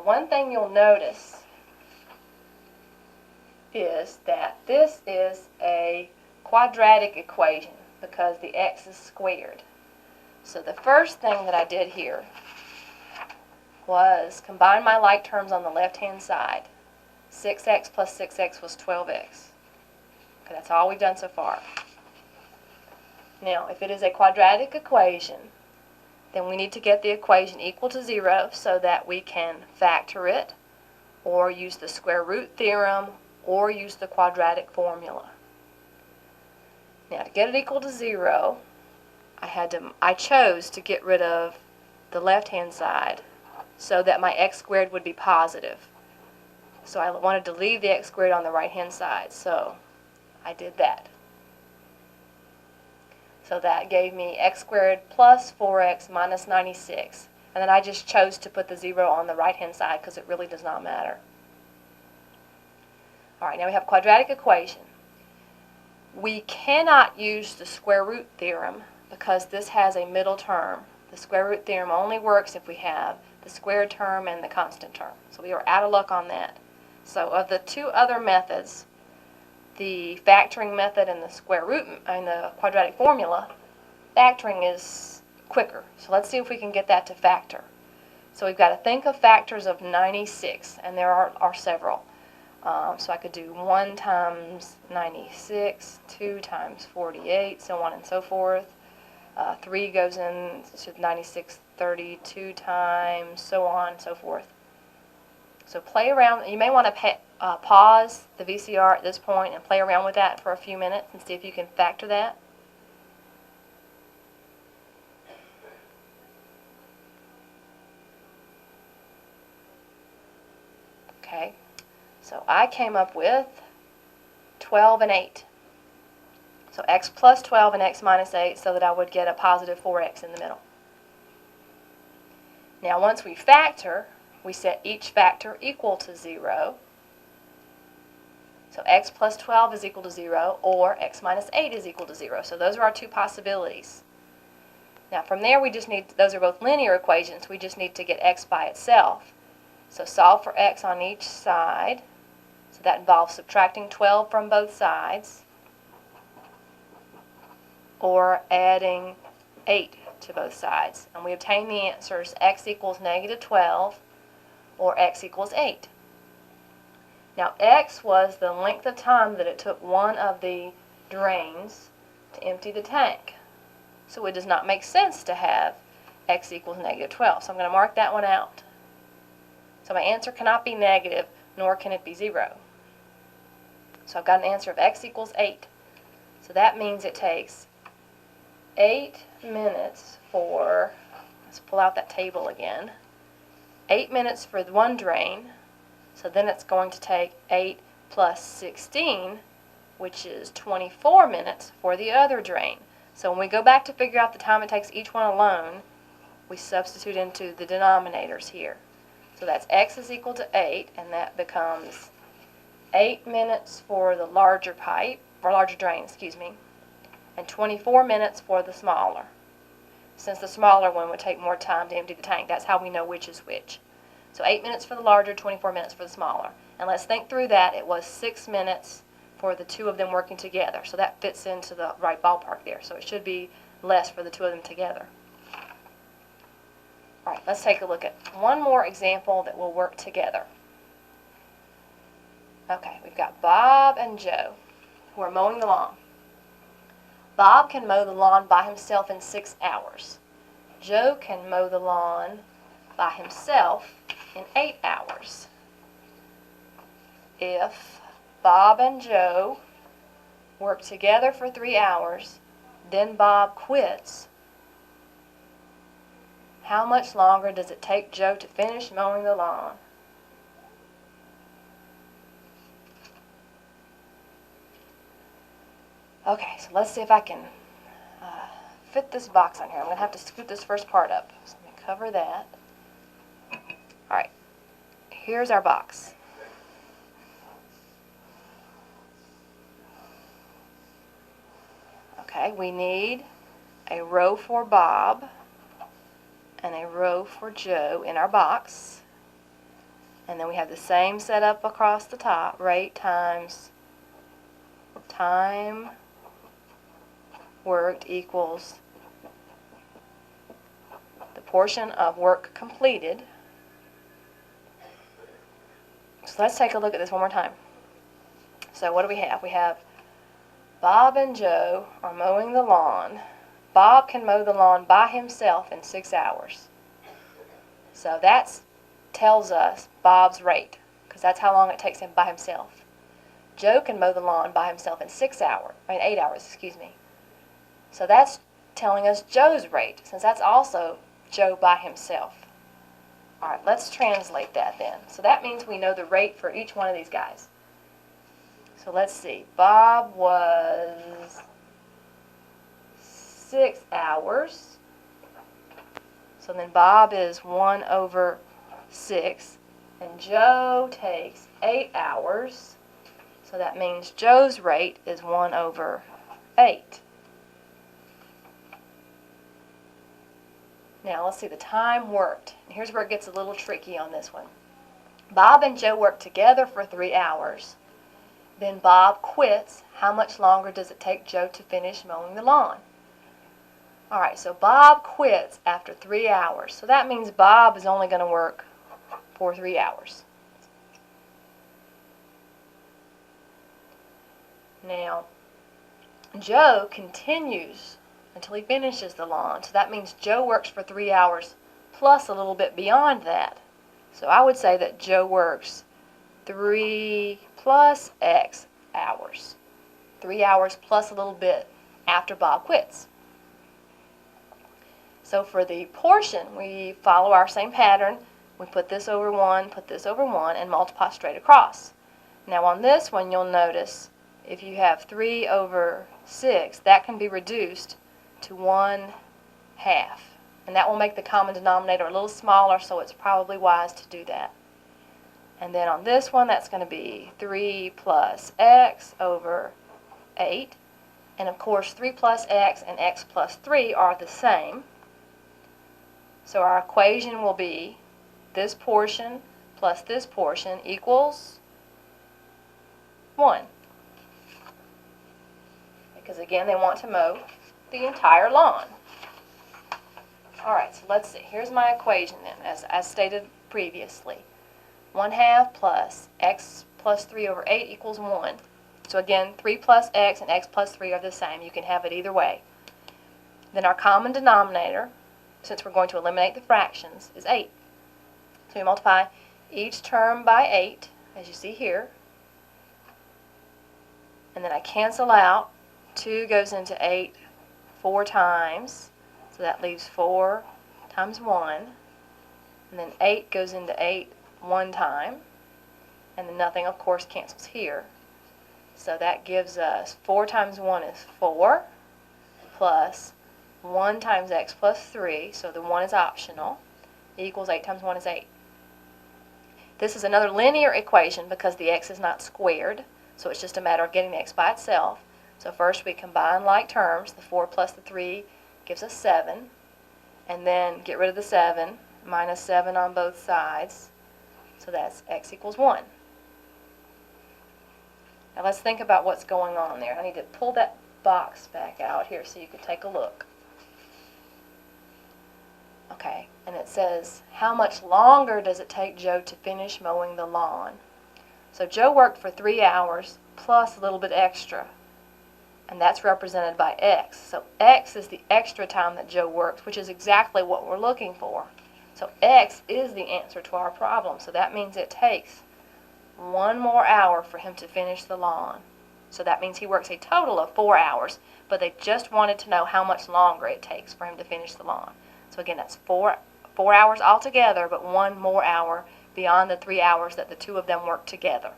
one thing you'll notice is that this is a quadratic equation because the x is squared. So the first thing that I did here was combine my like terms on the left-hand side. 6x plus 6x was 12x. Okay, that's all we've done so far. Now, if it is a quadratic equation, then we need to get the equation equal to 0 so that we can factor it, or use the square root theorem, or use the quadratic formula. Now, to get it equal to 0, I chose to get rid of the left-hand side so that my x squared would be positive. So I wanted to leave the x squared on the right-hand side, so I did that. So that gave me x squared plus 4x minus 96. And then I just chose to put the 0 on the right-hand side because it really does not matter. Alright, now we have a quadratic equation. We cannot use the square root theorem because this has a middle term. The square root theorem only works if we have the squared term and the constant term. So we are out of luck on that. So of the two other methods, the factoring method and the square root and the quadratic formula, factoring is quicker. So let's see if we can get that to factor. So we've got to think of factors of 96, and there are several. So I could do 1 times 96, 2 times 48, so on and so forth. 3 goes into 96, 32 times, so on and so forth. So play around. You may want to pause the VCR at this point and play around with that for a few minutes and see if you can factor that. Okay, so I came up with 12 and 8. So x plus 12 and x minus 8 so that I would get a positive 4x in the middle. Now once we factor, we set each factor equal to 0. So x plus 12 is equal to 0, or x minus 8 is equal to 0. So those are our two possibilities. Now from there we just need, those are both linear equations, we just need to get x by itself. So solve for x on each side. So that involves subtracting 12 from both sides, or adding 8 to both sides. And we obtain the answers x equals negative 12 or x equals 8. Now x was the length of time that it took one of the drains to empty the tank. So it does not make sense to have x equals negative 12. So I'm going to mark that one out. So my answer cannot be negative, nor can it be 0. So I've got an answer of x equals 8. So that means it takes 8 minutes for, let's pull out that table again, 8 minutes for one drain, so then it's going to take 8 plus 16, which is 24 minutes for the other drain. So when we go back to figure out the time it takes each one alone, we substitute into the denominators here. So that's x is equal to 8, and that becomes 8 minutes for the larger pipe, or larger drain, excuse me, and 24 minutes for the smaller. Since the smaller one would take more time to empty the tank, that's how we know which is which. So 8 minutes for the larger, 24 minutes for the smaller. And let's think through that. It was 6 minutes for the two of them working together. So that fits into the right ballpark there. So it should be less for the two of them together. All right, let's take a look at one more example that will work together. Okay, we've got Bob and Joe who are mowing the lawn. Bob can mow the lawn by himself in 6 hours. Joe can mow the lawn by himself in 8 hours. If Bob and Joe work together for 3 hours, then Bob quits, how much longer does it take Joe to finish mowing the lawn? Okay, so let's see if I can fit this box on here. I'm going to have to scoot this first part up. So let me cover that. Alright, here's our box. Okay, we need a row for Bob and a row for Joe in our box. And then we have the same setup across the top, rate times time worked equals the portion of work completed. So let's take a look at this one more time. So what do we have? We have Bob and Joe are mowing the lawn. Bob can mow the lawn by himself in 6 hours. So that tells us Bob's rate, because that's how long it takes him by himself. Joe can mow the lawn by himself in 8 hours, excuse me. So that's telling us Joe's rate, since that's also Joe by himself. All right, let's translate that then. So that means we know the rate for each one of these guys. So let's see. Bob was 6 hours. So then Bob is 1/6. And Joe takes 8 hours. So that means Joe's rate is 1/8. Now let's see the time worked. And here's where it gets a little tricky on this one. Bob and Joe worked together for 3 hours. Then Bob quits. How much longer does it take Joe to finish mowing the lawn? Alright, so Bob quits after 3 hours. So that means Bob is only going to work for 3 hours. Now, Joe continues until he finishes the lawn. So that means Joe works for 3 hours plus a little bit beyond that. So I would say that Joe works 3 plus X hours. 3 hours plus a little bit after Bob quits. So for the portion, we follow our same pattern. We put this over 1, put this over 1, and multiply straight across. Now on this one, you'll notice if you have 3/6, that can be reduced to 1/2. And that will make the common denominator a little smaller, so it's probably wise to do that. And then on this one, that's going to be 3 plus x over 8. And of course, 3 plus x and x plus 3 are the same. So our equation will be this portion plus this portion equals 1. Because again, they want to mow the entire lawn. Alright, so let's see. Here's my equation then, as stated previously. 1/2 plus x plus 3 over 8 equals 1. So again, 3 plus x and x plus 3 are the same. You can have it either way. Then our common denominator, since we're going to eliminate the fractions, is 8. So we multiply each term by 8, as you see here. And then I cancel out. 2 goes into 8 4 times. So that leaves 4 times 1. And then 8 goes into 8 1 time. And then nothing, of course, cancels here. So that gives us 4 times 1 is 4, plus 1 times x plus 3, so the 1 is optional, equals 8 times 1 is 8. This is another linear equation because the x is not squared, so it's just a matter of getting the x by itself. So first we combine like terms. The 4 plus the 3 gives us 7, and then get rid of the 7, minus 7 on both sides, so that's x equals 1. Now let's think about what's going on there. I need to pull that box back out here so you can take a look. Okay, and it says, how much longer does it take Joe to finish mowing the lawn? So Joe worked for 3 hours plus a little bit extra, and that's represented by x. So x is the extra time that Joe worked, which is exactly what we're looking for. So x is the answer to our problem. So that means it takes 1 more hour for him to finish the lawn. So that means he works a total of 4 hours, but they just wanted to know how much longer it takes for him to finish the lawn. So again, that's 4 hours altogether, but 1 more hour beyond the 3 hours that the two of them worked together.